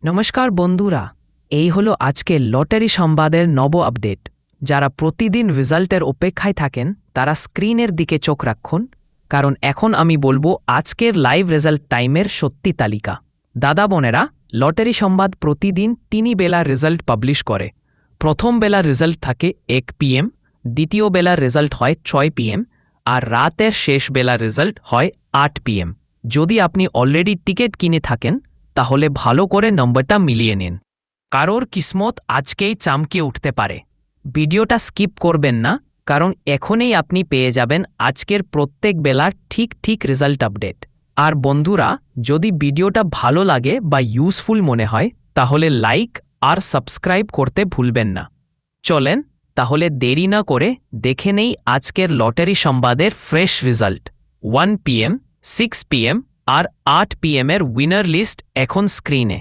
নমস্কার বন্ধুরা, এই হলো আজকে লটারি সংবাদের নব আপডেট। যারা প্রতিদিন রেজাল্টের অপেক্ষায় থাকেন তারা স্ক্রিনের দিকে চোখ রাখুন, কারণ এখন আমি বলবো আজকের লাইভ রেজাল্ট টাইমের সত্যি তালিকা। দাদা বোনেরা, লটারি সংবাদ প্রতিদিন 3 বেলা রেজাল্ট পাবলিশ করে। প্রথম বেলা রেজাল্ট থাকে 1 PM, দ্বিতীয় বেলার রেজাল্ট হয় 6 PM, আর রাতের শেষ বেলা রেজাল্ট হয় 8 PM। যদি আপনি অলরেডি টিকিট কিনে থাকেন তাহলে ভালো করে নম্বরটা মিলিয়ে নিন, কারোর কিসমত আজকেই চমকে উঠতে পারে। ভিডিওটা স্কিপ করবেন না, কারণ এখনই আপনি পেয়ে যাবেন আজকের প্রত্যেক বেলার ঠিক রেজাল্ট আপডেট। আর বন্ধুরা, যদি ভিডিওটা ভালো লাগে বা ইউজফুল মনে হয় তাহলে লাইক আর সাবস্ক্রাইব করতে ভুলবেন না। চলেন তাহলে দেরি না করে দেখে নেই আজকের লটারি সংবাদের ফ্রেশ রেজাল্ট। 1 PM, 6 PM আর 8 PM এর উইনার লিস্ট এখন স্ক্রিনে।